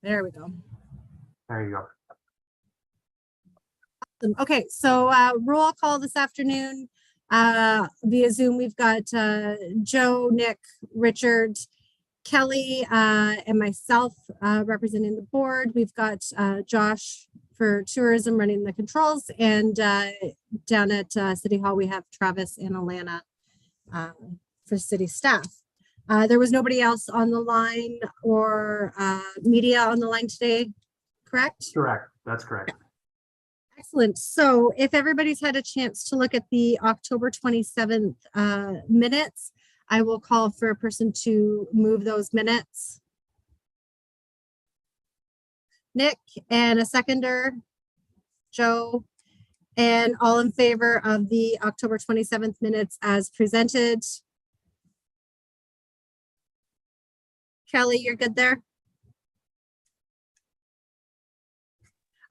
There we go. There you go. Okay, so roll call this afternoon via Zoom. We've got Joe, Nick, Richard, Kelly, and myself representing the board. We've got Josh for tourism running the controls, and down at City Hall we have Travis and Alana for city staff. There was nobody else on the line or media on the line today, correct? Correct. That's correct. Excellent. So if everybody's had a chance to look at the October 27th minutes, I will call for a person to move those minutes. Nick, and a seconder, Joe, and all in favor of the October 27th minutes as presented. Kelly, you're good there?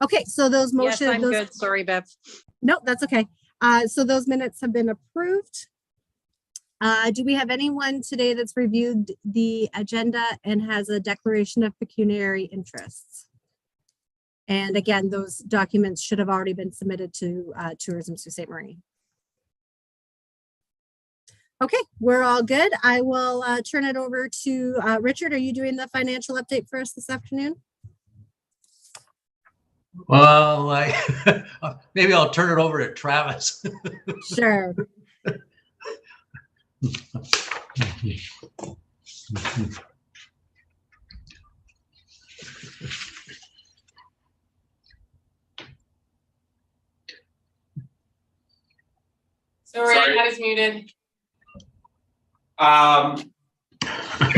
Okay, so those motions. Yes, I'm good. Sorry, Bev. No, that's okay. So those minutes have been approved. Do we have anyone today that's reviewed the agenda and has a declaration of pecuniary interests? And again, those documents should have already been submitted to Tourism Sault Ste. Marie. Okay, we're all good. I will turn it over to Richard. Are you doing the financial update for us this afternoon? Well, maybe I'll turn it over to Travis. Sure. Sorry, I had us muted.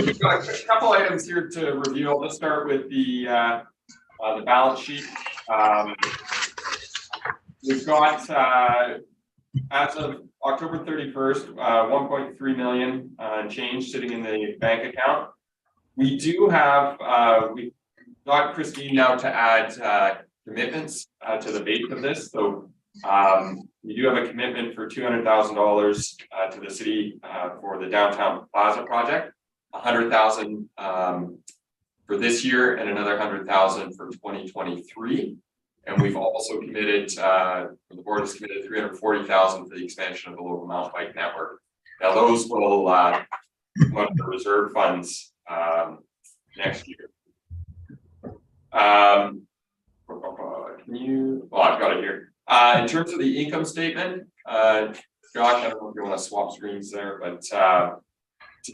We've got a couple items here to review. Let's start with the balance sheet. We've got as of October 31st, 1.3 million change sitting in the bank account. We do have we got Christine now to add commitments to the base of this. So we do have a commitment for $200,000 to the city for the downtown plaza project, 100,000 for this year, and another 100,000 for 2023. And we've also committed, the board has committed 340,000 for the expansion of the local mountain bike network. Now those will come out of the reserve funds next year. Can you? Well, I've got it here. In terms of the income statement, Josh, I don't know if you want to swap screens there, but to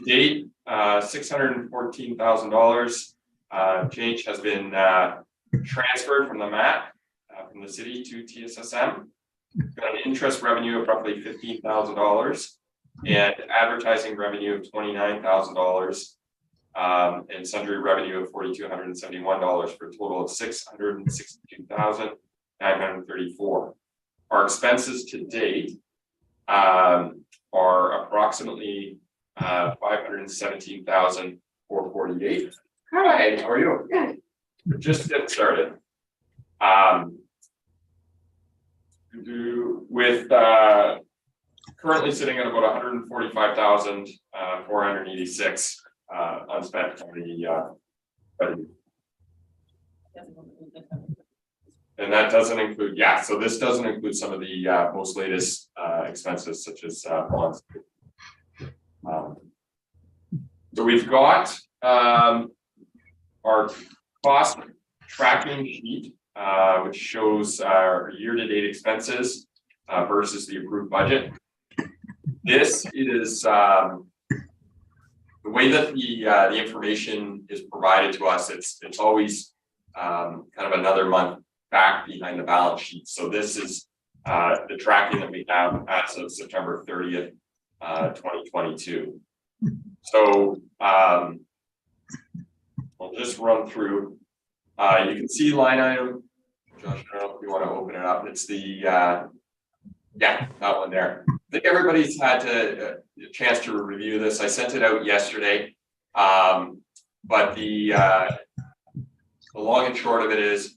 date, $614,000 change has been transferred from the MAT from the city to TSSM. We've got an interest revenue of roughly $15,000 and advertising revenue of $29,000 and sundry revenue of $4,271 for a total of $662,934. Our expenses to date are approximately $517,448. Hi, how are you? Good. Just get started. With currently sitting at about 145,486 unspent on the and that doesn't include, yeah, so this doesn't include some of the most latest expenses such as bonds. So we've got our cost tracking sheet, which shows our year-to-date expenses versus the approved budget. This is the way that the information is provided to us. It's always kind of another month back behind the balance sheet. So this is the tracking that we have as of September 30th, 2022. So I'll just run through. You can see line item. Josh, I don't know if you want to open it up. It's the yeah, that one there. I think everybody's had a chance to review this. I sent it out yesterday, but the long and short of it is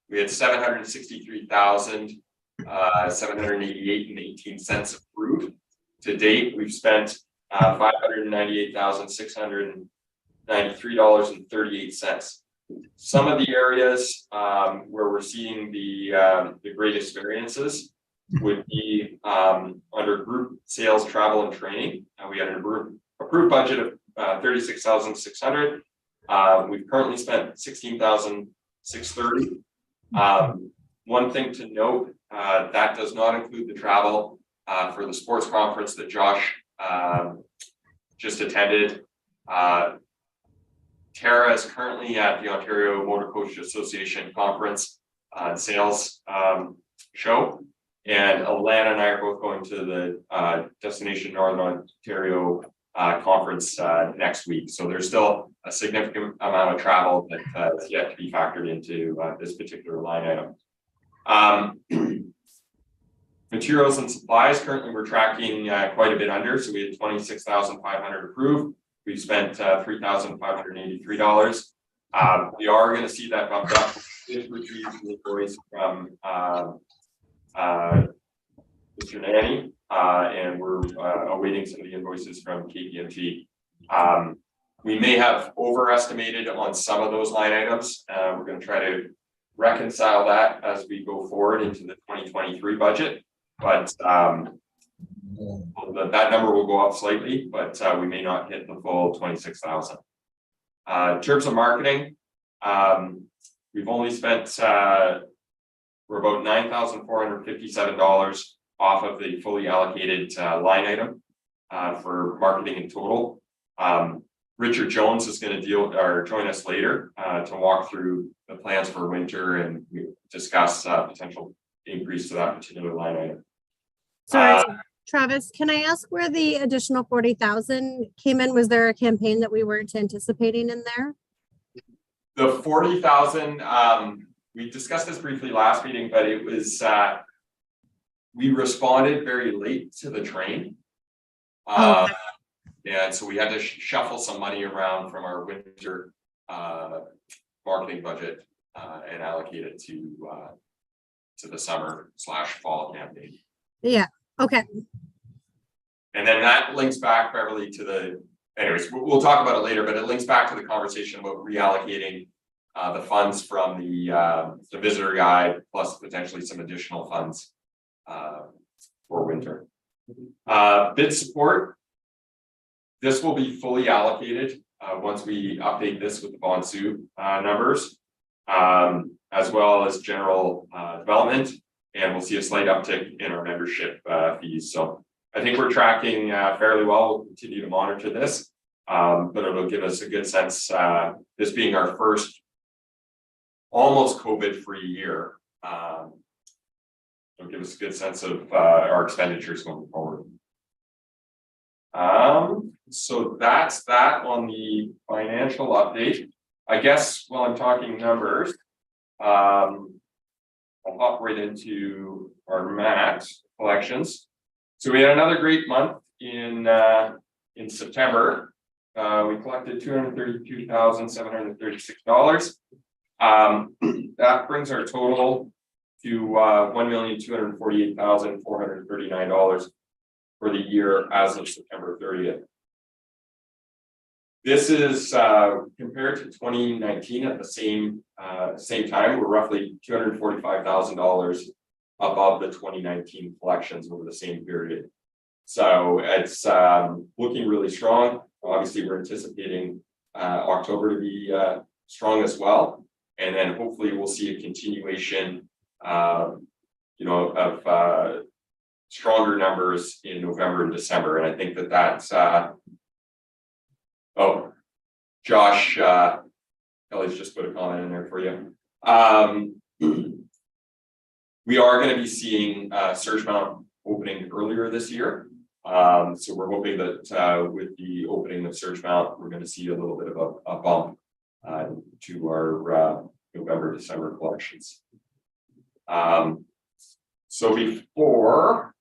we had 763,788.18 approved. To date, we've spent $598,693.38. Some of the areas where we're seeing the greatest variances would be under group sales, travel, and training. We had an approved budget of 36,600. We've currently spent 16,630. One thing to note, that does not include the travel for the sports conference that Josh just attended. Tara is currently at the Ontario Motor Coach Association conference sales show, and Alana and I are both going to the Destination Northern Ontario conference next week. So there's still a significant amount of travel that is yet to be factored into this particular line item. Materials and supplies, currently we're tracking quite a bit under, so we had 26,500 approved. We've spent $3,583. We are going to see that bumped up. This retrieves the invoice from Mr. Nanny, and we're awaiting some of the invoices from KPMG. We may have overestimated on some of those line items. We're going to try to reconcile that as we go forward into the 2023 budget, but that number will go up slightly, but we may not hit the full 26,000. In terms of marketing, we've only spent we're about $9,457 off of the fully allocated line item for marketing in total. Richard Jones is going to join us later to walk through the plans for winter and discuss potential increase to that particular line item. Sorry, Travis, can I ask where the additional 40,000 came in? Was there a campaign that we weren't anticipating in there? The 40,000, we discussed this briefly last meeting, but it was, we responded very late to the train. Okay. And so we had to shuffle some money around from our winter marketing budget and allocate it to the summer/fall campaign. Yeah, okay. And then that links back, Beverly, to anyways, we'll talk about it later, but it links back to the conversation about reallocating the funds from the visitor guide, plus potentially some additional funds for winter. Bid support. This will be fully allocated once we update this with the Bonsu numbers, as well as general development, and we'll see a slight uptick in our membership fees. So I think we're tracking fairly well. We'll continue to monitor this, but it'll give us a good sense, this being our first almost COVID-free year, it'll give us a good sense of our expenditures going forward. So that's that on the financial update. I guess while I'm talking numbers, I'll hop right into our max collections. So we had another great month in September. We collected $232,736. That brings our total to $1,248,439 for the year as of September 30th. This is compared to 2019 at the same time, we're roughly $245,000 above the 2019 collections over the same period. So it's looking really strong. Obviously, we're anticipating October to be strong as well, and then hopefully we'll see a continuation, of stronger numbers in November and December. And I think that's Josh Kelly's just put a comment in there for you. We are going to be seeing Surgemount opening earlier this year. So we're hoping that with the opening of Surgemount, we're going to see a little bit of a bump to our November, December collections. So before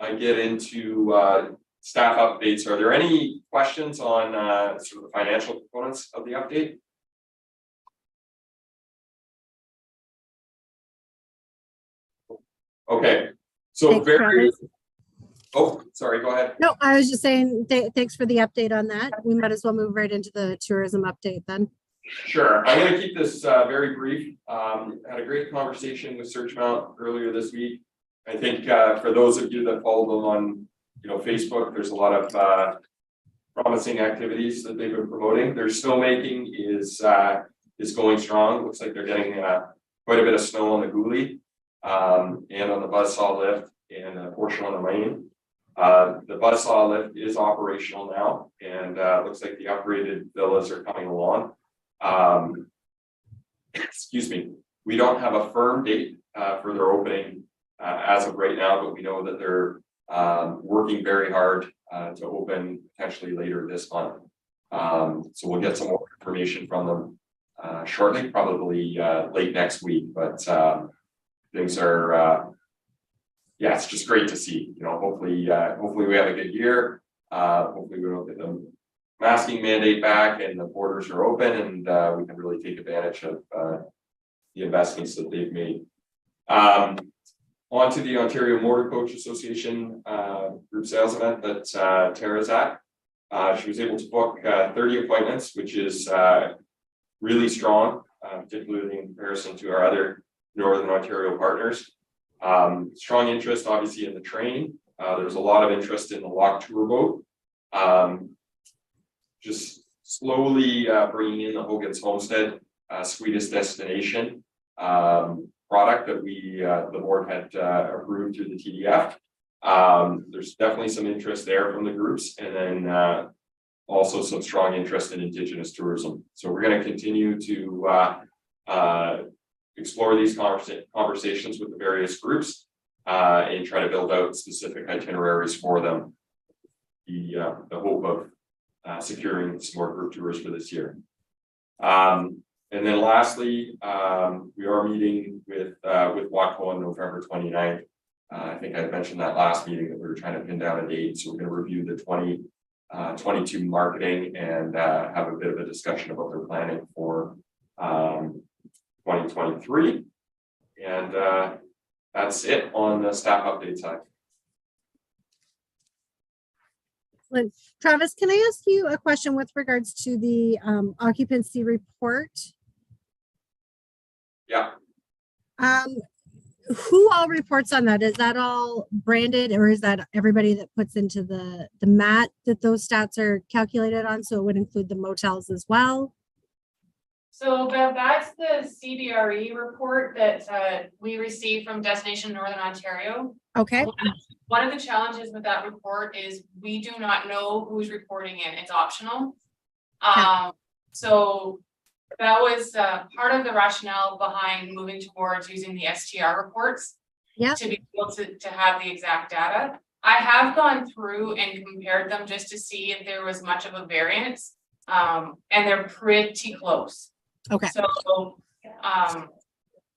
I get into staff updates, are there any questions on sort of the financial components of the update? Okay, so Thanks, Travis. Oh, sorry, go ahead. No, I was just saying, thanks for the update on that. We might as well move right into the tourism update then. Sure, I'm gonna keep this very brief. Had a great conversation with Searchmount earlier this week. I think for those of you that follow them on, Facebook, there's a lot of promising activities that they've been promoting. Their snowmaking is going strong. Looks like they're getting quite a bit of snow on the Goulee and on the buzzsaw lift and a portion on the main. The buzzsaw lift is operational now, and looks like the upgraded villas are coming along. Excuse me. We don't have a firm date for their opening as of right now, but we know that they're working very hard to open potentially later this month. So we'll get some more information from them shortly, probably late next week. But things are, yeah, it's just great to see. Hopefully we have a good year. Hopefully we don't get the masking mandate back and the borders are open, and we can really take advantage of the investments that they've made. On to the Ontario Motor Coach Association group sales event that Tara's at. She was able to book 30 appointments, which is really strong, particularly in comparison to our other Northern Ontario partners. Strong interest, obviously, in the training. There's a lot of interest in the lock tour boat. Just slowly bringing in the Hogan's Homestead sweetest destination product that the board had approved through the TDF. There's definitely some interest there from the groups, and then also some strong interest in Indigenous tourism. So we're going to continue to explore these conversations with the various groups and try to build out specific itineraries for them. The hope of securing some more group tours for this year. And then lastly, we are meeting with WATCO on November 29th. I think I mentioned that last meeting that we were trying to pin down a date. So we're going to review the 2022 marketing and have a bit of a discussion about their planning for 2023. And that's it on the staff update side. Travis, can I ask you a question with regards to the occupancy report? Yeah. Who all reports on that? Is that all branded, or is that everybody that puts into the mat that those stats are calculated on? So it would include the motels as well? So that's the CBRE report that we received from Destination Northern Ontario. Okay. One of the challenges with that report is we do not know who's reporting in. It's optional. So that was part of the rationale behind moving towards using the STR reports. Yeah. To be able to have the exact data. I have gone through and compared them just to see if there was much of a variance. And they're pretty close. Okay. So,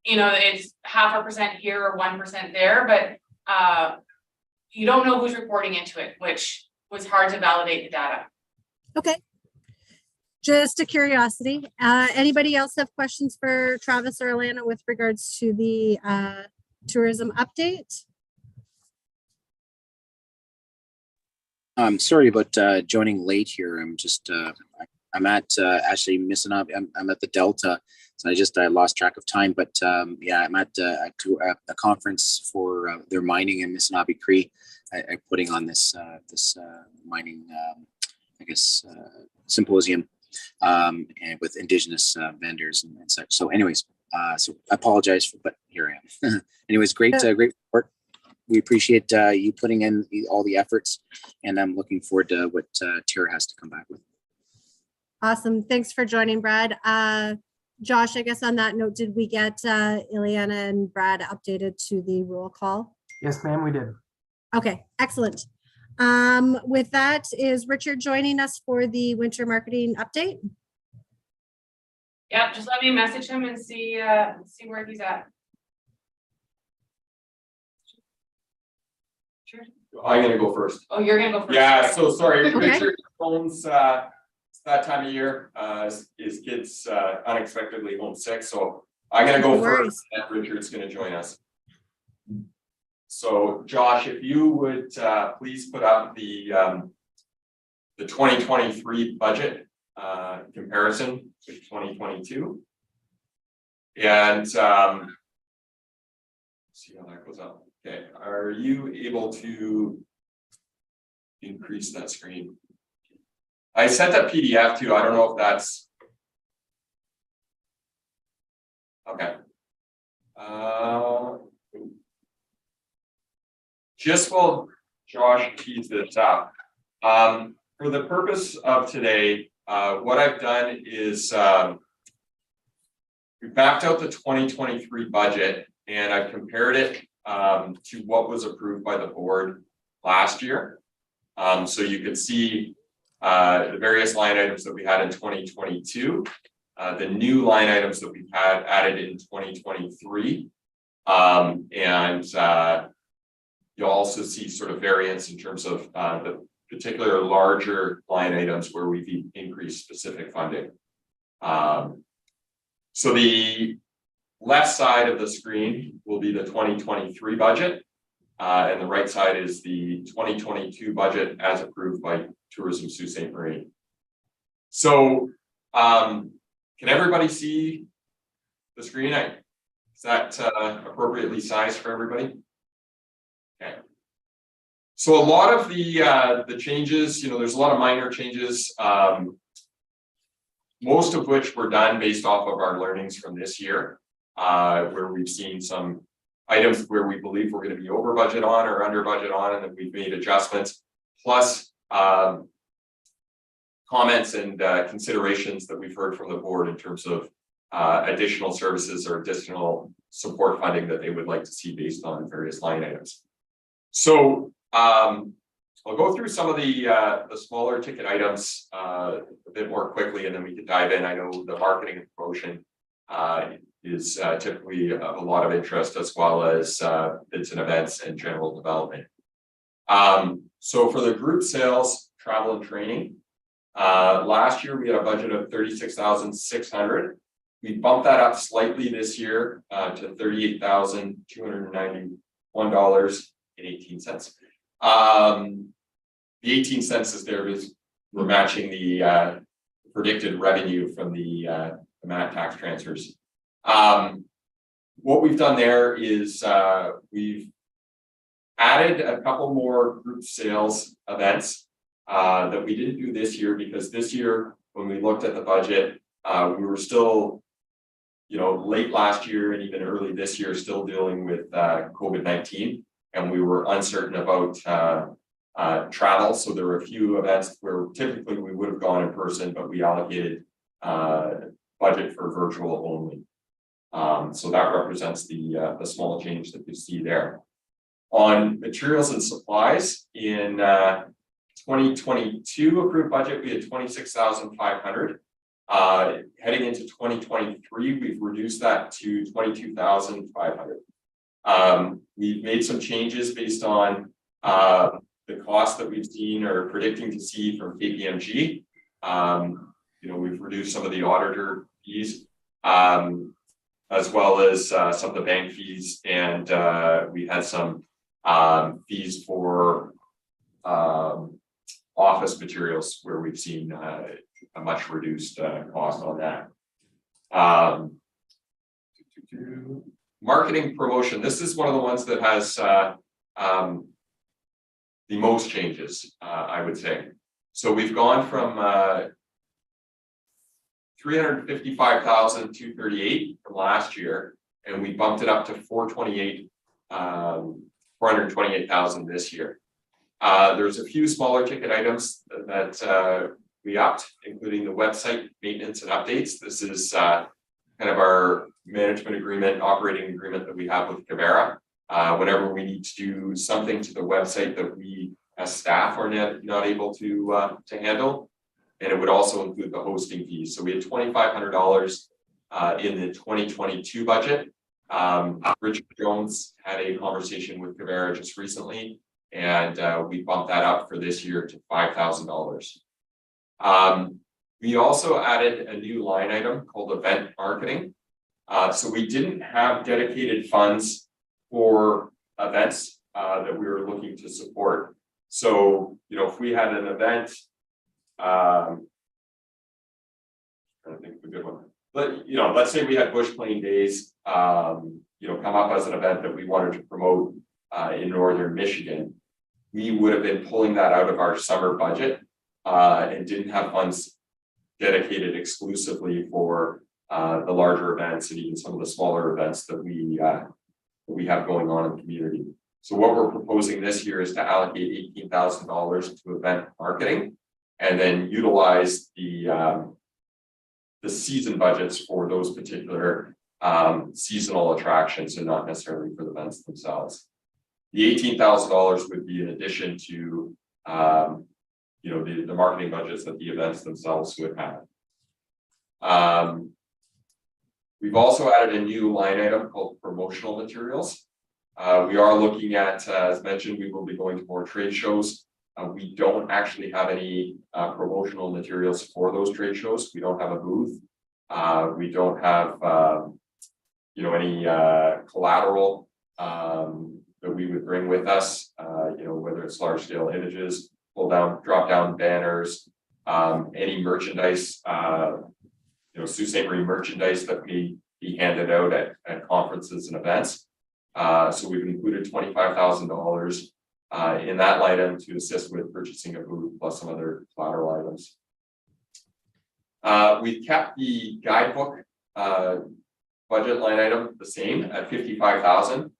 it's 0.5% here or 1% there, but you don't know who's reporting into it, which was hard to validate the data. Okay. Just a curiosity. Anybody else have questions for Travis or Alana with regards to the tourism update? I'm sorry about joining late here. I'm just I'm at actually Missinaba. I'm at the Delta, so I lost track of time. But yeah, I'm at a conference for their mining in Missinaba Cree. I'm putting on this mining, symposium, and with Indigenous vendors and such. So, anyways, so I apologize but here I am. Anyways, great report. We appreciate you putting in all the efforts, and I'm looking forward to what Tara has to come back with. Awesome. Thanks for joining, Brad. Josh, I guess on that note, did we get Ileana and Brad updated to the roll call? Yes, ma'am, we did. Okay, excellent. With that, is Richard joining us for the winter marketing update? Yeah, just let me message him and see where he's at. Sure. I'm gonna go first. Oh, you're gonna go first. Yeah, so sorry, Okay. Richard phones that time of year, his kids unexpectedly homesick, so I'm gonna go No worries. first, and Richard's gonna join us. So Josh, if you would please put up the 2023 budget comparison with 2022. And see how that goes up. Okay, are you able to increase that screen? I sent that PDF too. I don't know if that's okay. Just while Josh keys this up, for the purpose of today, what I've done is we mapped out the 2023 budget and I've compared it to what was approved by the board last year. So you can see the various line items that we had in 2022, the new line items that we've had added in 2023, and you'll also see sort of variance in terms of the particular larger line items where we've increased specific funding. So the left side of the screen will be the 2023 budget, and the right side is the 2022 budget as approved by Tourism Sault Ste. Marie. So can everybody see the screen? Is that appropriately sized for everybody? Okay. So a lot of the changes, there's a lot of minor changes, most of which were done based off of our learnings from this year, where we've seen some items where we believe we're going to be over budget on or under budget on, and then we've made adjustments, plus comments and considerations that we've heard from the board in terms of additional services or additional support funding that they would like to see based on various line items. So I'll go through some of the smaller ticket items a bit more quickly, and then we can dive in. I know the marketing and promotion is typically of a lot of interest, as well as bids and events and general development. So for the group sales, travel and training, last year we had a budget of $36,600. We bumped that up slightly this year to $38,291.18. The 18 cents is there because we're matching the predicted revenue from the MAT tax transfers. What we've done there is we've added a couple more group sales events that we didn't do this year, because this year when we looked at the budget, we were still, late last year and even early this year, still dealing with COVID-19, and we were uncertain about travel. So there were a few events where typically we would have gone in person, but we allocated budget for virtual only. So that represents the small change that you see there. On materials and supplies, in 2022 approved budget, we had $26,500. Heading into 2023, we've reduced that to $22,500. We've made some changes based on the cost that we've seen or predicting to see from KPMG. We've reduced some of the auditor fees, as well as some of the bank fees, and we had some fees for office materials where we've seen a much reduced cost on that. Marketing promotion. This is one of the ones that has the most changes, I would say. So we've gone from $355,238 from last year, and we bumped it up to $428,000 this year. There's a few smaller ticket items that we upped, including the website maintenance and updates. This is kind of our management agreement, operating agreement that we have with Cavera. Whenever we need to do something to the website that we as staff are not able to handle, and it would also include the hosting fees. So we had $2,500 in the 2022 budget. Richard Jones had a conversation with Cavera just recently, and we bumped that up for this year to $5,000. We also added a new line item called event marketing. So we didn't have dedicated funds for events that we were looking to support. So, if we had an event, I think of a good one. But let's say we had Bush Plane Days, come up as an event that we wanted to promote in northern Michigan. We would have been pulling that out of our summer budget and didn't have funds dedicated exclusively for the larger events and even some of the smaller events that we have going on in the community. So what we're proposing this year is to allocate $18,000 to event marketing, and then utilize the season budgets for those particular seasonal attractions, and not necessarily for the events themselves. The $18,000 would be in addition to the marketing budgets that the events themselves would have. We've also added a new line item called promotional materials. We are looking at, as mentioned, we will be going to more trade shows. We don't actually have any promotional materials for those trade shows. We don't have a booth. We don't have any collateral that we wote bring with us. Whether it's large scale images, drop down banners, any merchandise, Sault Ste. Marie merchandise that we be handed out at conferences and events. So we've included $25,000 in that line item to assist with purchasing a booth plus some other collateral items. We've kept the guidebook budget line item the same at $55,000.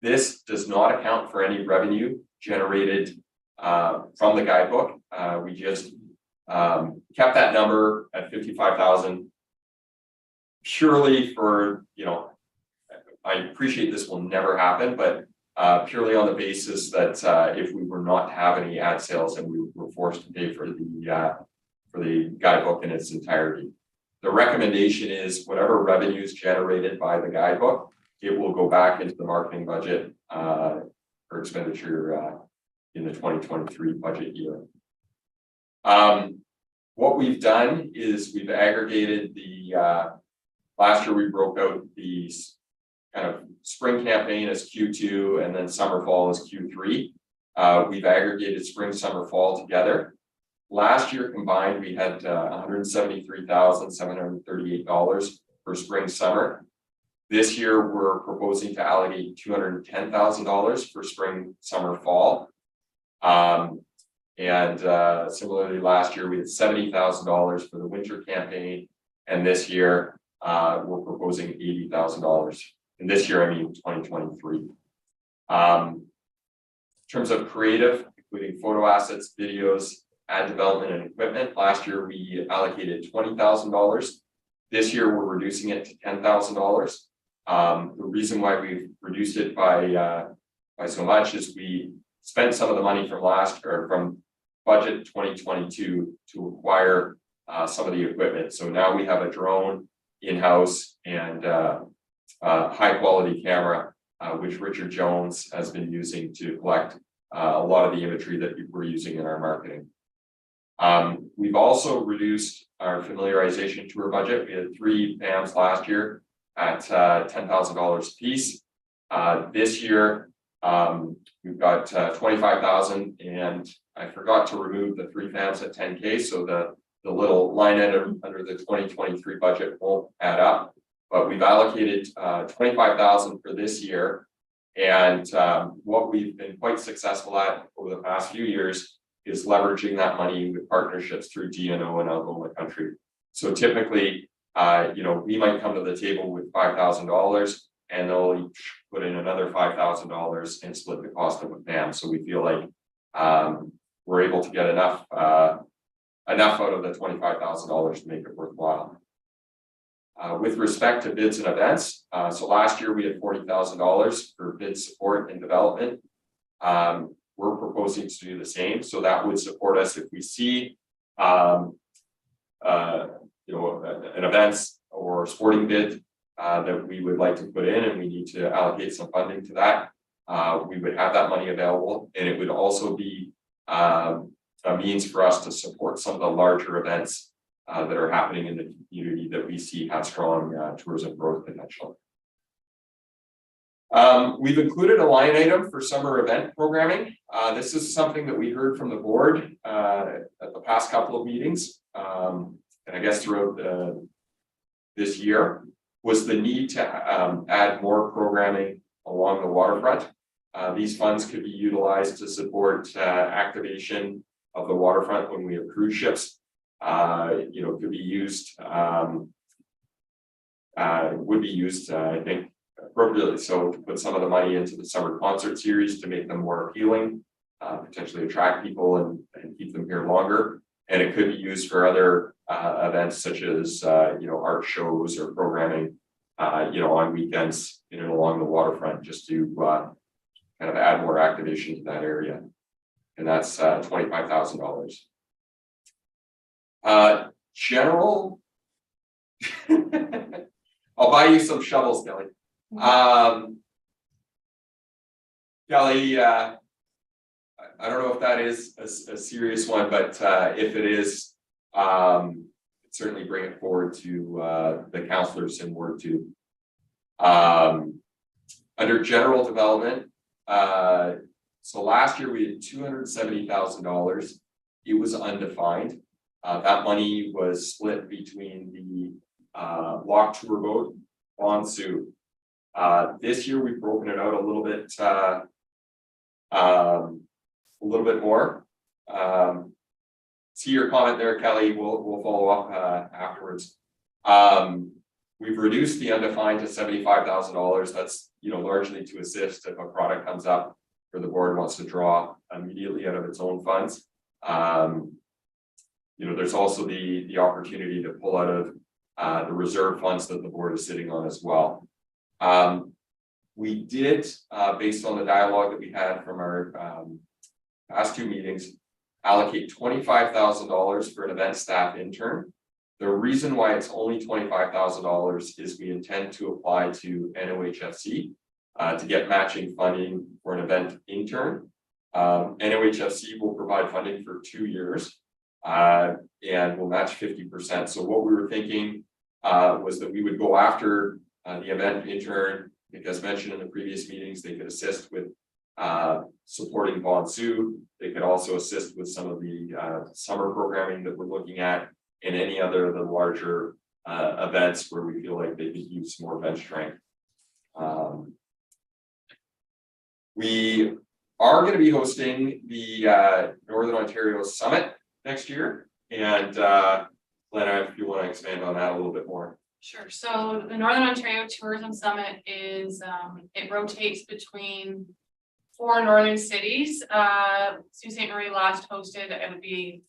This does not account for any revenue generated from the guidebook. We just kept that number at $55,000 purely for, I appreciate this will never happen, but purely on the basis that if we were not to have any ad sales and we were forced to pay for the guidebook in its entirety. The recommendation is whatever revenues generated by the guidebook, it will go back into the marketing budget for expenditure in the 2023 budget year. What we've done is we've aggregated last year we broke out the kind of spring campaign as Q2 and then summer fall as Q3. We've aggregated spring, summer, fall together. Last year combined, we had $173,738 for spring, summer. This year, we're proposing to allocate $210,000 for spring, summer, fall. Similarly, last year we had $70,000 for the winter campaign, and this year we're proposing $80,000. And this year, I mean 2023. In terms of creative, including photo assets, videos, ad development, and equipment, last year we allocated $20,000. This year we're reducing it to $10,000. The reason why we've reduced it by so much is we spent some of the money from budget 2022 to acquire some of the equipment. So now we have a drone in-house and high quality camera, which Richard Jones has been using to collect a lot of the imagery that we're using in our marketing. We've also reduced our familiarization tour budget. We had 3 FAMs last year at $10,000 a piece. This year, we've got $25,000, and I forgot to remove the 3 FAMs at $10K, so the little line item under the 2023 budget won't add up. But we've allocated $25,000 for this year, and what we've been quite successful at over the past few years is leveraging that money with partnerships through DNO and Algoma Country. So typically, we might come to the table with $5,000, and they'll each put in another $5,000 and split the cost of a FAM. So we feel like we're able to get enough out of the $25,000 to make it worthwhile. With respect to bids and events, so last year we had $40,000 for bid support and development. We're proposing to do the same, so that would support us if we see an events or sporting bid that we would like to put in, and we need to allocate some funding to that. We would have that money available, and it would also be a means for us to support some of the larger events that are happening in the community that we see have strong tourism growth potential. We've included a line item for summer event programming. This is something that we heard from the board at the past couple of meetings. and I guess throughout this year, was the need to add more programming along the waterfront. These funds could be utilized to support activation of the waterfront when we have cruise ships. Could be used, would be used, I think, appropriately. So to put some of the money into the summer concert series to make them more appealing, potentially attract people and keep them here longer. And it could be used for other events such as art shows or programming on weekends in and along the waterfront, just to kind of add more activation to that area. And that's $25,000. General, I'll buy you some shovels, Kelly. Kelly, I don't know if that is a serious one, but if it is, certainly bring it forward to the councillors in Ward 2. Under general development, so last year we had $270,000. It was undefined. That money was split between the walk tour boat on Sault. This year we've broken it out a little bit more. See your comment there, Kelly. We'll follow up afterwards. We've reduced the undefined to $75,000. That's largely to assist if a product comes up or the board wants to draw immediately out of its own funds. There's also the opportunity to pull out of the reserve funds that the board is sitting on as well. We did, based on the dialogue that we had from our past two meetings, allocate $25,000 for an event staff intern. The reason why it's only $25,000 is we intend to apply to NOHFC to get matching funding for an event intern. NOHFC will provide funding for 2 years and will match 50%. So what we were thinking was that we would go after the event intern. As mentioned in the previous meetings, they could assist with supporting Bon Sioux. They could also assist with some of the summer programming that we're looking at, and any other of the larger events where we feel like they could use more bench strength. We are going to be hosting the Northern Ontario Summit next year, and Lena, if you want to expand on that a little bit more. Sure. So the Northern Ontario Tourism Summit is, it rotates between 4 northern cities. Sault Ste. Marie last hosted, it would be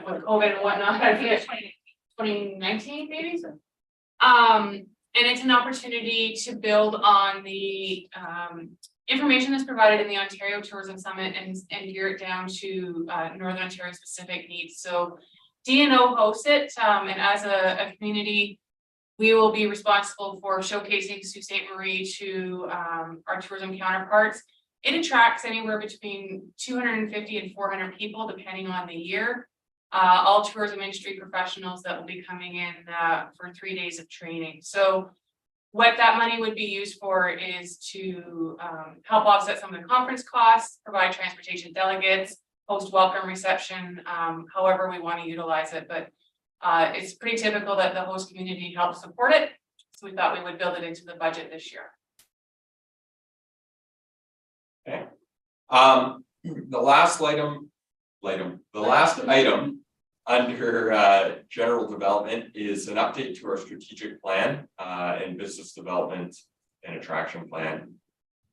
with COVID and whatnot, I think it's 2019 maybe. And it's an opportunity to build on the information that's provided in the Ontario Tourism Summit and gear it down to Northern Ontario specific needs. So DNO hosts it, and as a community, we will be responsible for showcasing Sault Ste. Marie to our tourism counterparts. It attracts anywhere between 250 and 400 people, depending on the year. All tourism industry professionals that will be coming in for 3 days of training. So what that money would be used for is to help offset some of the conference costs, provide transportation delegates, host welcome reception, however we want to utilize it. But it's pretty typical that the host community helps support it. So we thought we would build it into the budget this year. Okay. The last item under general development is an update to our strategic plan and business development and attraction plan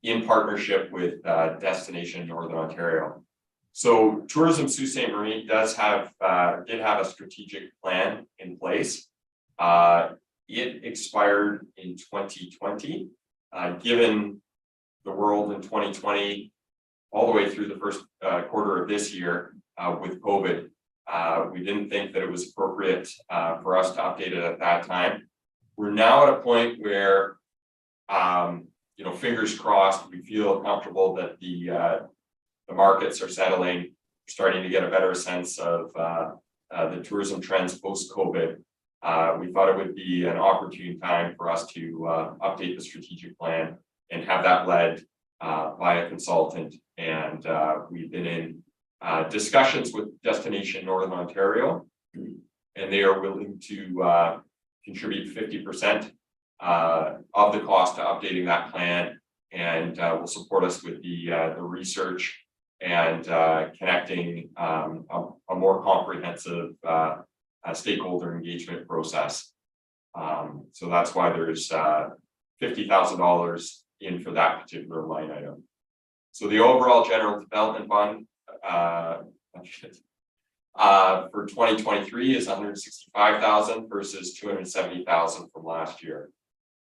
in partnership with Destination Northern Ontario. So Tourism Sault Ste. Marie did have a strategic plan in place. It expired in 2020. Given the world in 2020, all the way through the first quarter of this year with COVID, we didn't think that it was appropriate for us to update it at that time. We're now at a point where, fingers crossed, we feel comfortable that the markets are settling, starting to get a better sense of the tourism trends post-COVID. We thought it would be an opportune time for us to update the strategic plan and have that led by a consultant. And we've been in discussions with Destination Northern Ontario and they are willing to contribute 50% of the cost to updating that plan, and will support us with the research and connecting a more comprehensive stakeholder engagement process. So that's why there's $50,000 in for that particular line item. So the overall general development fund for 2023 is 165,000 versus 270,000 from last year.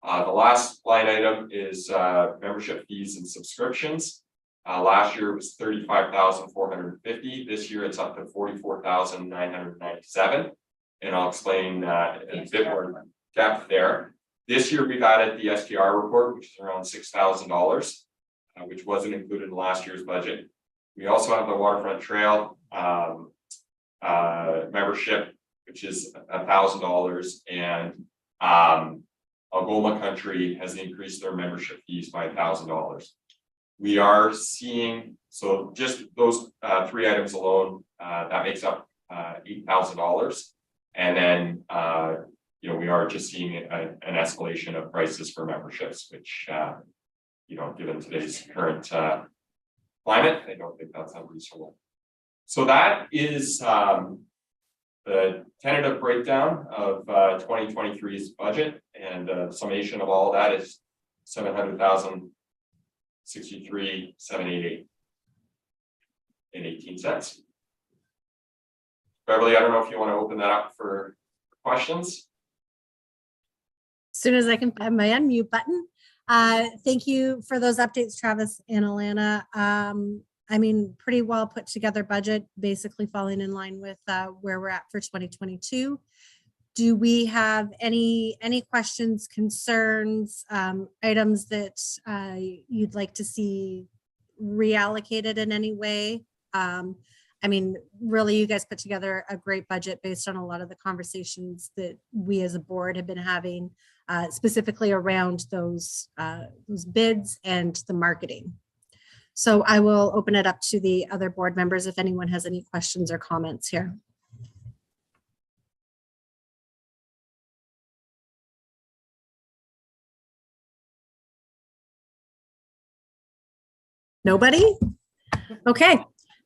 The last line item is membership fees and subscriptions. Last year it was 35,450. This year it's up to 44,997. And I'll explain a bit more depth there. This year we've added the STR report, which is around $6,000, which wasn't included in last year's budget. We also have the Waterfront Trail membership, which is $1,000, and Algoma Country has increased their membership fees by $1,000. We are seeing, so just those three items alone, that makes up $8,000, and then you know, we are just seeing an escalation of prices for memberships, which you know, given today's current climate, I don't think that's unreasonable. So that is the tentative breakdown of 2023's budget, and the summation of all of that is 700,063,788 and 18 cents. Beverly, I don't know if you want to open that up for questions. As soon as I can find my unmute button. Thank you for those updates, Travis and Alana. I mean, pretty well put together budget, basically falling in line with where we're at for 2022. Do we have any questions, concerns, items that you'd like to see reallocated in any way? I mean, really, you guys put together a great budget based on a lot of the conversations that we as a board have been having, specifically around those bids and the marketing. So I will open it up to the other board members if anyone has any questions or comments here. Nobody? Okay.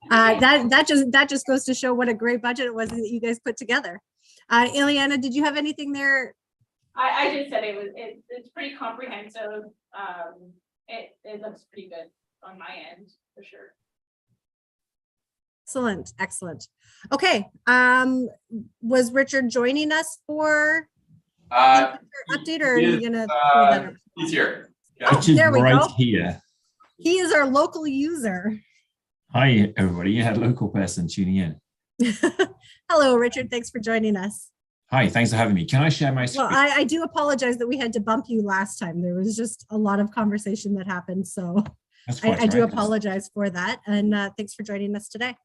That just goes to show what a great budget it was that you guys put together. Ileana, did you have anything there? I just said it's pretty comprehensive. It looks pretty good on my end for sure. Excellent, excellent. Okay. Was Richard joining us for update, or are you gonna throw that up? He's here. Oh, there we right go. Here. He is our local user. Hi, everybody. You had a local person tuning in. Hello, Richard. Thanks for joining us. Hi, thanks for having me. Can I share my screen? Well, I do apologize that we had to bump you last time. There was just a lot of conversation that happened. So I do apologize for that. And thanks for joining us today.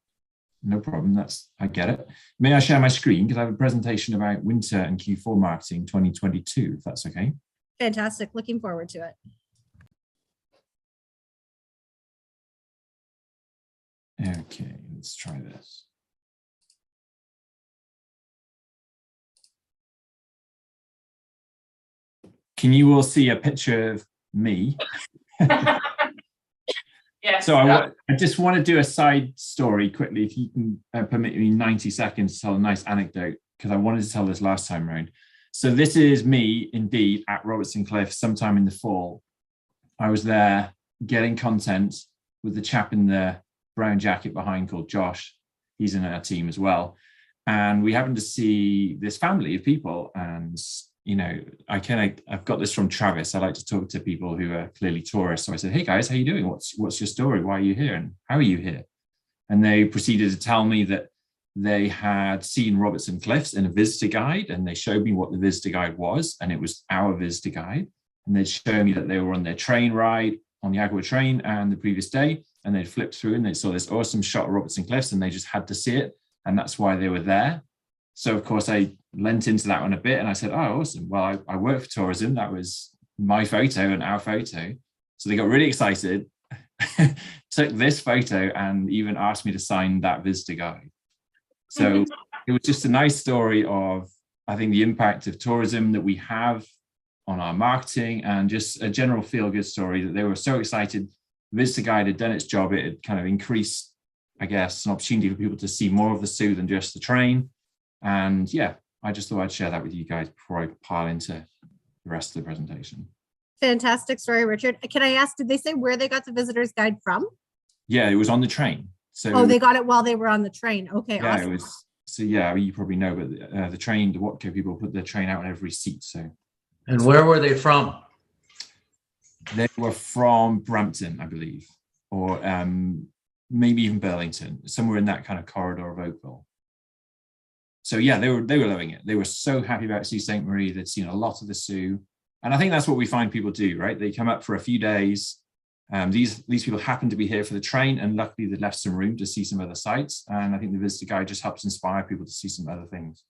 No problem. I get it. May I share my screen? Because I have a presentation about winter and Q4 marketing 2022, if that's okay. Fantastic. Looking forward to it. Okay, let's try this. Can you all see a picture of me? Yes. So I just want to do a side story quickly, if you can permit me 90 seconds to tell a nice anecdote, because I wanted to tell this last time around. So this is me indeed at Robertson Cliff sometime in the fall. I was there getting content with the chap in the brown jacket behind called Josh. He's in our team as well. And we happened to see this family of people, and you know, I've got this from Travis. I like to talk to people who are clearly tourists. So I said, hey guys, how you doing? What's your story? Why are you here? And how are you here? And they proceeded to tell me that they had seen Robertson Cliffs in a visitor guide, and they showed me what the visitor guide was, and it was our visitor guide. And they'd show me that they were on their train ride on the Agua train and the previous day, and they'd flipped through and they saw this awesome shot of Robertson Cliffs, and they just had to see it. And that's why they were there. So of course I lent into that one a bit, and I said, oh, awesome. Well, I work for tourism. That was my photo and our photo. So they got really excited, took this photo, and even asked me to sign that visitor guide. So it was just a nice story of, I think, the impact of tourism that we have on our marketing, and just a general feel-good story that they were so excited. The visitor guide had done its job. It had kind of increased, I guess, an opportunity for people to see more of the Soo than just the train. And yeah, I just thought I'd share that with you guys before I pile into the rest of the presentation. Fantastic story, Richard. Can I ask, did they say where they got the visitor's guide from? Yeah, it was on the train. So Oh, they got it while they were on the train. Okay, yeah, awesome. it was. So yeah, you probably know, but the train, the Watco people put the train out on every seat. So. And where were they from? They were from Brampton, I believe, or maybe even Burlington, somewhere in that kind of corridor of Oakville. So yeah, they were loving it. They were so happy about Sault Ste. Marie. They'd seen a lot of the Soo, and I think that's what we find people do, right? They come up for a few days. These people happen to be here for the train, and luckily they left some room to see some other sites. And I think the visitor guide just helps inspire people to see some other things.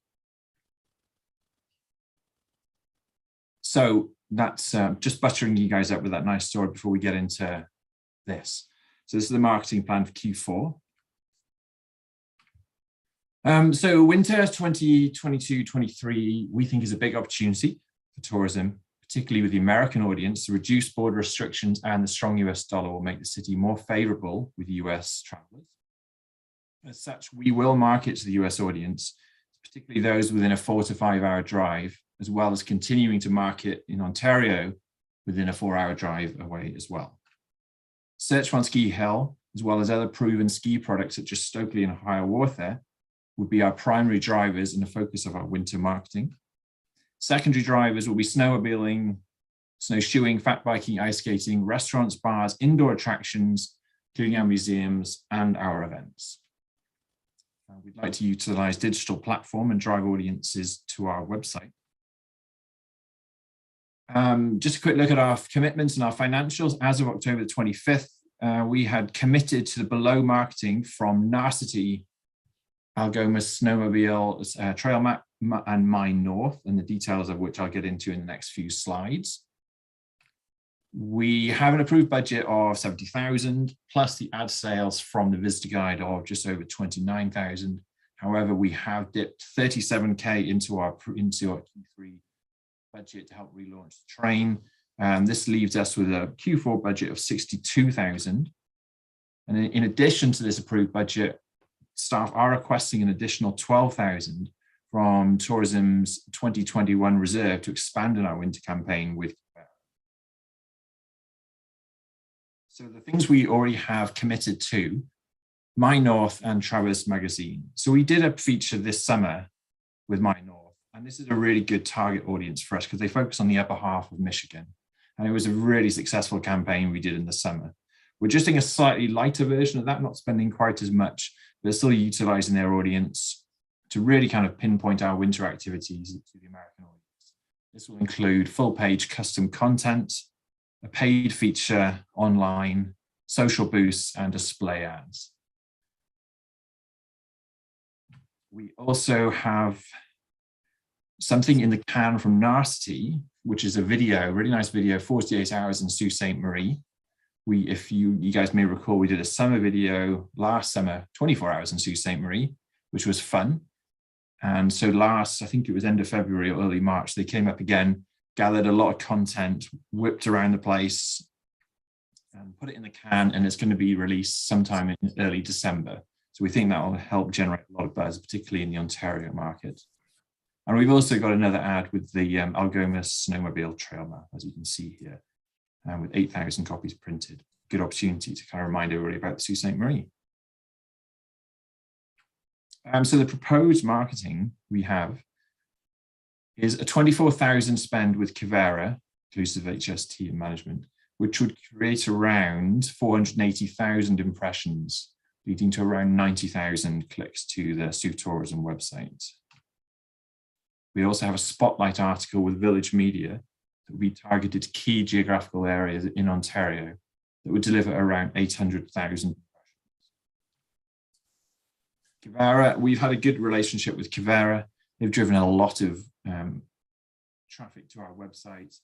So that's just buttering you guys up with that nice story before we get into this. So this is the marketing plan for Q4. So winter 2022-23, we think is a big opportunity for tourism, particularly with the American audience. The reduced border restrictions and the strong US dollar will make the city more favorable with US travelers. As such, we will market to the US audience, particularly those within a 4 to 5 hour drive, as well as continuing to market in Ontario within a 4-hour drive away as well. Search on Ski Hill, as well as other proven ski products such as Stokely and Ohio Warther, would be our primary drivers and the focus of our winter marketing. Secondary drivers will be snowmobiling, snowshoeing, fat biking, ice skating, restaurants, bars, indoor attractions, including our museums and our events. We'd like to utilize digital platform and drive audiences to our website. Just a quick look at our commitments and our financials. As of October the 25th, we had committed to the below marketing from Narcity, Algoma Snowmobile, Trail Map, and Mine North, and the details of which I'll get into in the next few slides. We have an approved budget of 70,000 plus the ad sales from the visitor guide of just over 29,000. However, we have dipped 37K into our Q3 budget to help relaunch the train. This leaves us with a Q4 budget of 62,000. And in addition to this approved budget, staff are requesting an additional 12,000 from Tourism's 2021 reserve to expand on our winter campaign with. So the things we already have committed to, My North and Traverse Magazine. So we did a feature this summer with My North, and this is a really good target audience for us because they focus on the upper half of Michigan. And it was a really successful campaign we did in the summer. We're just doing a slightly lighter version of that, not spending quite as much, but still utilizing their audience to really kind of pinpoint our winter activities to the American audience. This will include full page custom content, a paid feature online, social boosts, and display ads. We also have something in the can from Narcity, which is a video, really nice video, 48 hours in Sault Ste. Marie. If you guys may recall, we did a summer video last summer, 24 hours in Sault Ste. Marie, which was fun. And so I think it was end of February or early March, they came up again, gathered a lot of content, whipped around the place, and put it in the can, and it's going to be released sometime in early December. So we think that will help generate a lot of buzz, particularly in the Ontario market. And we've also got another ad with the Algoma Snowmobile Trail Map, as you can see here, with 8,000 copies printed. Good opportunity to kind of remind everybody about Sault Ste. Marie. So the proposed marketing we have is a 24,000 spend with Kivera, inclusive HST and management, which would create around 480,000 impressions, leading to around 90,000 clicks to the Soo Tourism website. We also have a spotlight article with Village Media that will be targeted to key geographical areas in Ontario that would deliver around 800,000. Kivera, we've had a good relationship with Kivera. They've driven a lot of traffic to our website.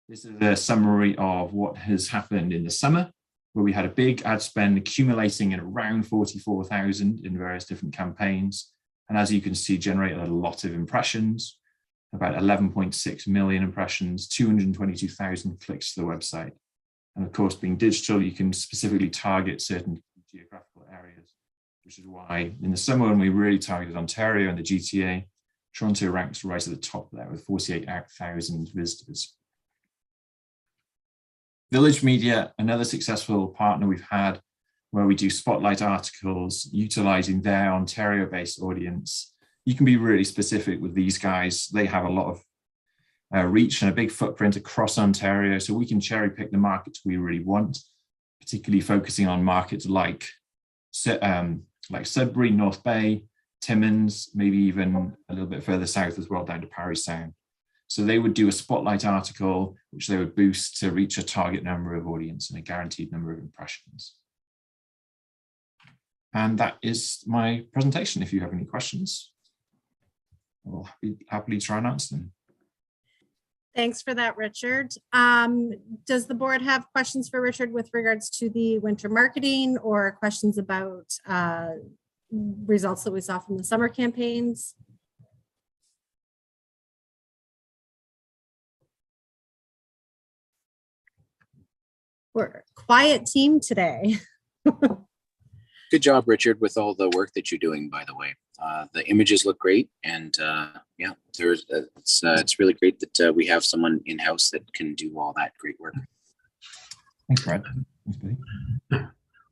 This is a summary of what has happened in the summer, where we had a big ad spend accumulating at around 44,000 in various different campaigns. And as you can see, generated a lot of impressions, about 11.6 million impressions, 222,000 clicks to the website. And of course, being digital, you can specifically target certain geographical areas, which is why in the summer when we really targeted Ontario and the GTA, Toronto ranks right at the top there with 48,000 visitors. Village Media, another successful partner we've had, where we do spotlight articles utilizing their Ontario-based audience. You can be really specific with these guys. They have a lot of reach and a big footprint across Ontario, so we can cherry pick the markets we really want, particularly focusing on markets like Sudbury, North Bay, Timmins, maybe even a little bit further south as well, down to Parry Sound. So they would do a spotlight article, which they would boost to reach a target number of audience and a guaranteed number of impressions. And that is my presentation. If you have any questions, I'll happily try and answer them. Thanks for that, Richard. Does the board have questions for Richard with regards to the winter marketing or questions about results that we saw from the summer campaigns? We're a quiet team today. Good job, Richard, with all the work that you're doing, by the way. The images look great, and yeah, it's really great that we have someone in-house that can do all that great work. Thanks, Brad. Thanks,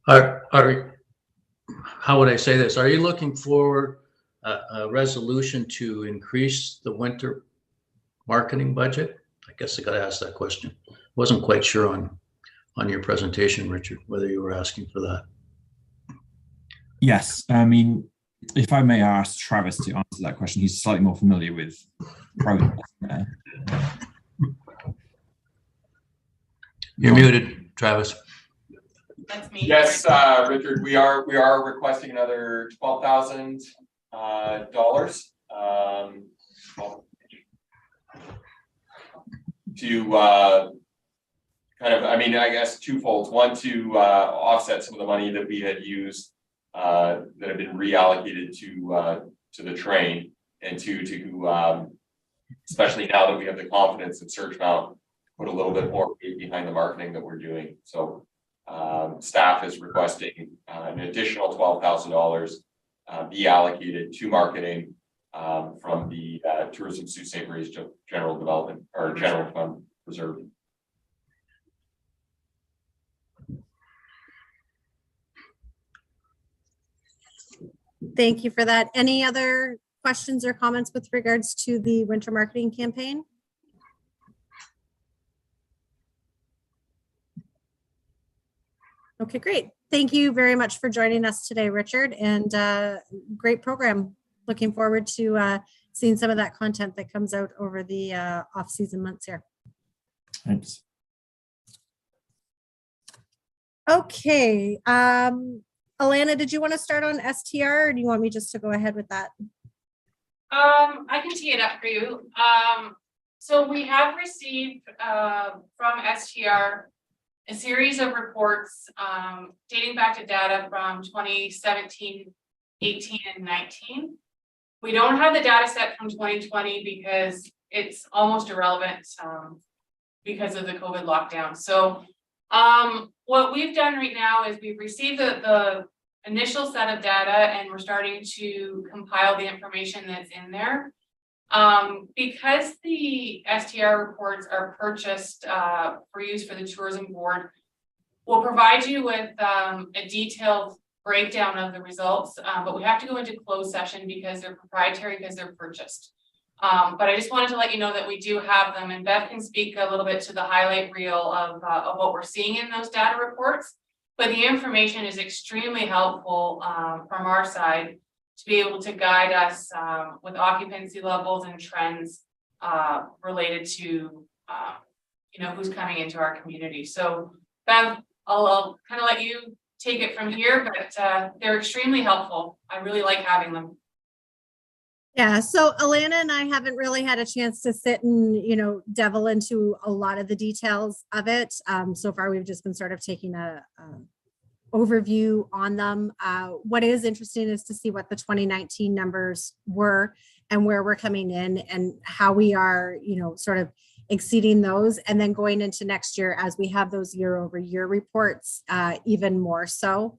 buddy. How would I say this? Are you looking for a resolution to increase the winter marketing budget? I guess I got to ask that question. Wasn't quite sure on your presentation, Richard, whether you were asking for that. Yes, I mean, if I may ask Travis to answer that question, he's slightly more familiar with progress there. You're muted, Travis. That's me. Yes, Richard, we are requesting another $12,000 to kind of, I mean, I guess twofold. One, to offset some of the money that we had used that have been reallocated to the train, and two, to especially now that we have the confidence in Searchmount, put a little bit more weight behind the marketing that we're doing. So staff is requesting an additional $12,000 be allocated to marketing from the Tourism Sault Ste. Marie's General Development or General Fund Reserve. Thank you for that. Any other questions or comments with regards to the winter marketing campaign? Okay, great. Thank you very much for joining us today, Richard, and great program. Looking forward to seeing some of that content that comes out over the off-season months here. Thanks. Okay. Alana, did you want to start on STR, or do you want me just to go ahead with that? I can tee it up for you. So we have received from STR a series of reports dating back to data from 2017, 18, and 19. We don't have the data set from 2020 because it's almost irrelevant because of the COVID lockdown. So what we've done right now is we've received the initial set of data, and we're starting to compile the information that's in there. Because the STR reports are purchased for use for the tourism board, we'll provide you with a detailed breakdown of the results, but we have to go into closed session because they're proprietary, because they're purchased. But I just wanted to let you know that we do have them, and Beth can speak a little bit to the highlight reel of what we're seeing in those data reports. But the information is extremely helpful from our side to be able to guide us with occupancy levels and trends related to who's coming into our community. So Beth, I'll kind of let you take it from here, but they're extremely helpful. I really like having them. Yeah, so Alana and I haven't really had a chance to sit and, delve into a lot of the details of it. So far, we've just been sort of taking a overview on them. What is interesting is to see what the 2019 numbers were and where we're coming in and how we are, sort of exceeding those, and then going into next year as we have those year-over-year reports, even more so.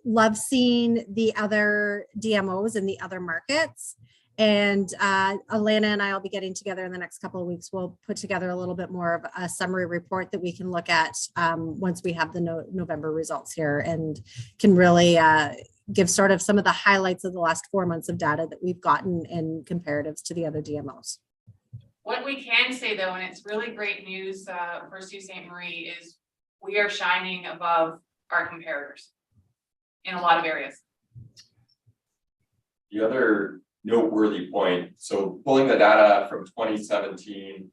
Love seeing the other DMOs in the other markets. And Alana and I will be getting together in the next couple of weeks. We'll put together a little bit more of a summary report that we can look at once we have the November results here, and can really give sort of some of the highlights of the last 4 months of data that we've gotten in comparatives to the other DMOs. What we can say though, and it's really great news for Sault Ste. Marie, is we are shining above our comparators in a lot of areas. The other noteworthy point, so pulling the data from 2017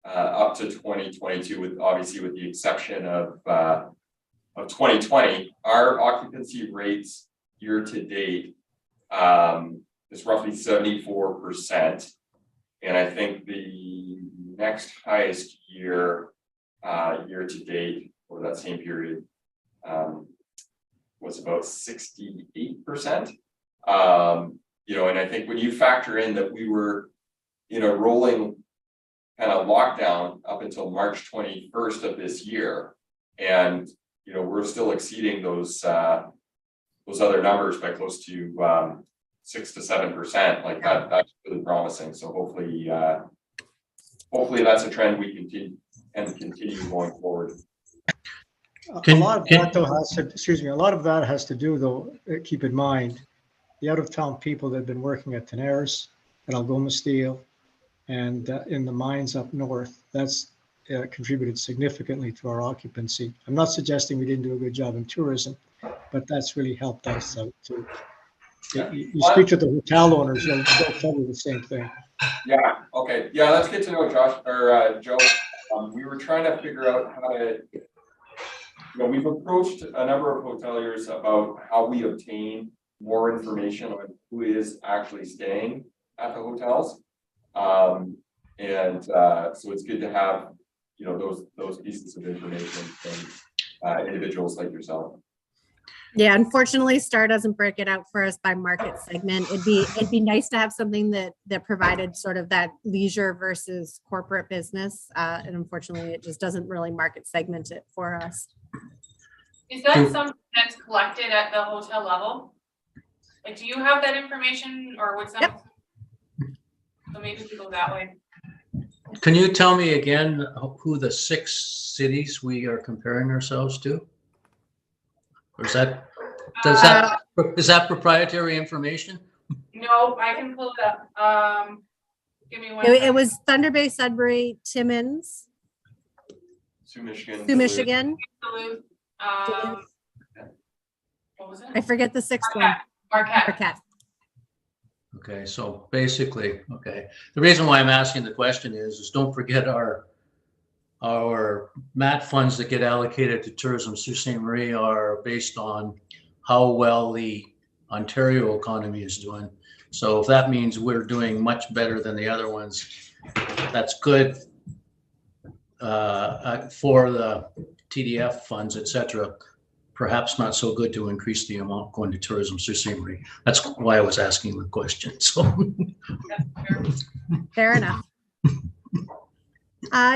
up to 2022, with the exception of 2020, our occupancy rates year to date is roughly 74%. And I think the next highest year to date for that same period was about 68%. And I think when you factor in that we were in a rolling kind of lockdown up until March 21st of this year, and we're still exceeding those other numbers by close to 6 to 7%. Like that's really promising. So hopefully that's a trend we continue going forward. A lot of that has to do, though, keep in mind, the out-of-town people that have been working at Tenaris, at Algoma Steel, and in the mines up north, that's contributed significantly to our occupancy. I'm not suggesting we didn't do a good job in tourism, but that's really helped us out too. You speak to the hotel owners, they'll tell you the same thing. Yeah, okay. Yeah, let's get to know Josh or Joe. We were trying to figure out how to, we've approached a number of hoteliers about how we obtain more information on who is actually staying at the hotels. So it's good to have, those pieces of information from individuals like yourself. Yeah, unfortunately, Star doesn't break it out for us by market segment. It'd be nice to have something that provided sort of that leisure versus corporate business. And unfortunately, it just doesn't really market segment it for us. Is that something that's collected at the hotel level? Like, do you have that information, or would some? Yep. So maybe we go that way. Can you tell me again who the 6 cities we are comparing ourselves to? Or is that proprietary information? No, I can pull it up. Give me one. It was Thunder Bay, Sudbury, Timmins, Sault, Michigan. Duluth, what was it? I forget the 6th one. Marquette. Okay, so basically, okay. The reason why I'm asking the question is don't forget our MAT funds that get allocated to tourism. Sault Ste. Marie are based on how well the Ontario economy is doing. So if that means we're doing much better than the other ones, that's good for the TDF funds, etc. Perhaps not so good to increase the amount going to tourism, Sault Ste. Marie. That's why I was asking the question. So fair enough.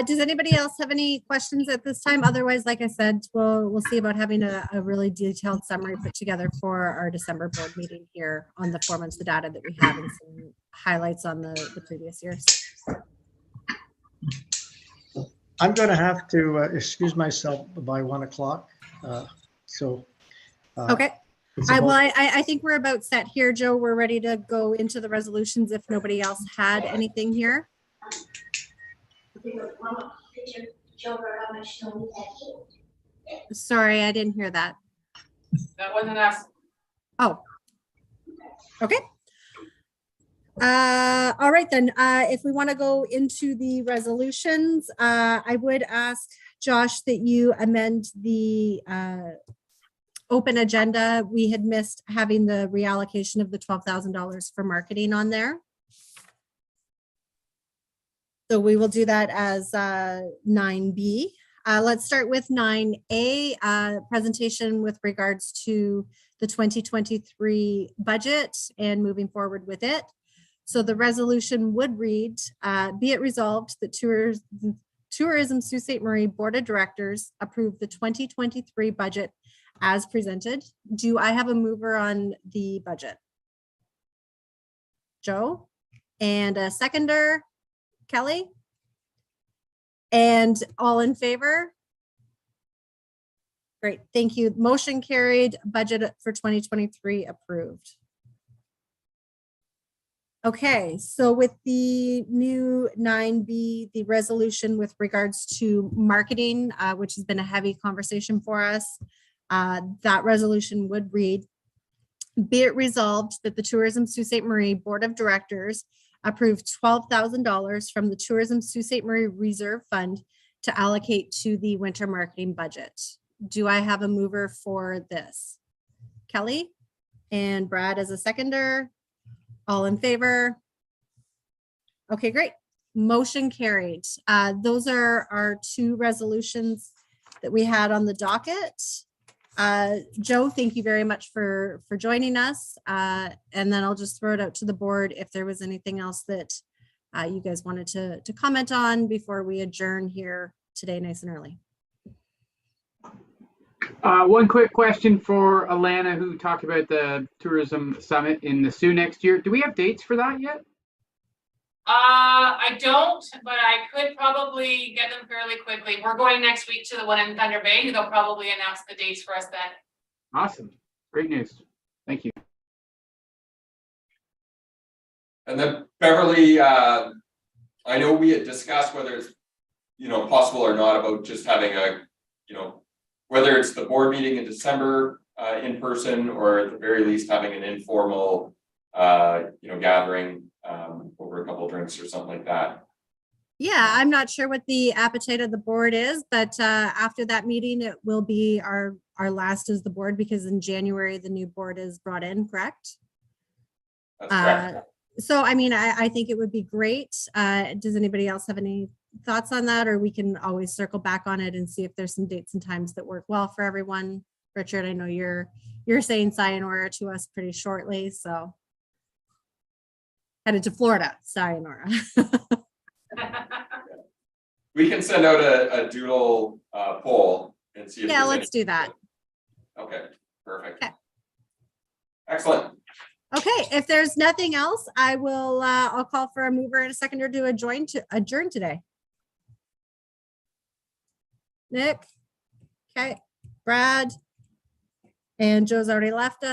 Does anybody else have any questions at this time? Otherwise, like I said, we'll see about having a really detailed summary put together for our December board meeting here on the 4 months of data that we have and some highlights on the previous years. I'm going to have to excuse myself by 1 o'clock. Okay. I think we're about set here, Joe. We're ready to go into the resolutions if nobody else had anything here. Sorry, I didn't hear that. That wasn't us. Oh, okay. All right, then, if we want to go into the resolutions, I would ask Josh that you amend the open agenda. We had missed having the reallocation of the $12,000 for marketing on there. So we will do that as 9B. Let's start with 9A, presentation with regards to the 2023 budget and moving forward with it. So the resolution would read, be it resolved that Tourism Sault Ste. Marie Board of Directors approve the 2023 budget as presented. Do I have a mover on the budget? Joe? And a seconder? Kelly? And all in favor? Great, thank you. Motion carried, budget for 2023 approved. Okay, so with the new 9B, the resolution with regards to marketing, which has been a heavy conversation for us, that resolution would read, be it resolved that the Tourism Sault Ste. Marie Board of Directors approve $12,000 from the Tourism Sault Ste. Marie Reserve Fund to allocate to the winter marketing budget. Do I have a mover for this? Kelly and Brad as a seconder. All in favor? Okay, great. Motion carried. Those are our two resolutions that we had on the docket. Joe, thank you very much for joining us. And then I'll just throw it out to the board if there was anything else that you guys wanted to comment on before we adjourn here today, nice and early. One quick question for Alana, who talked about the tourism summit in the Sioux next year. Do we have dates for that yet? I don't, but I could probably get them fairly quickly. We're going next week to the one in Thunder Bay. They'll probably announce the dates for us then. Awesome. Great news. Thank you. And then Beverly, I know we had discussed whether it's, possible or not about just having a, whether it's the board meeting in December in person, or at the very least having an informal, gathering over a couple of drinks or something like that. Yeah, I'm not sure what the appetite of the board is, but after that meeting, it will be our last as the board, because in January, the new board is brought in, correct? That's correct. So, I mean, I think it would be great. Does anybody else have any thoughts on that? Or we can always circle back on it and see if there's some dates and times that work well for everyone. Richard, I know you're saying sayonara to us pretty shortly, so. Headed to Florida, sayonara. We can send out a doodle poll and see if Yeah, there's let's do that. Okay, perfect. Okay. Excellent. Okay, if there's nothing else, I will, I'll call for a mover and a seconder to adjourn today. Nick, okay, Brad, and Joe's already left us.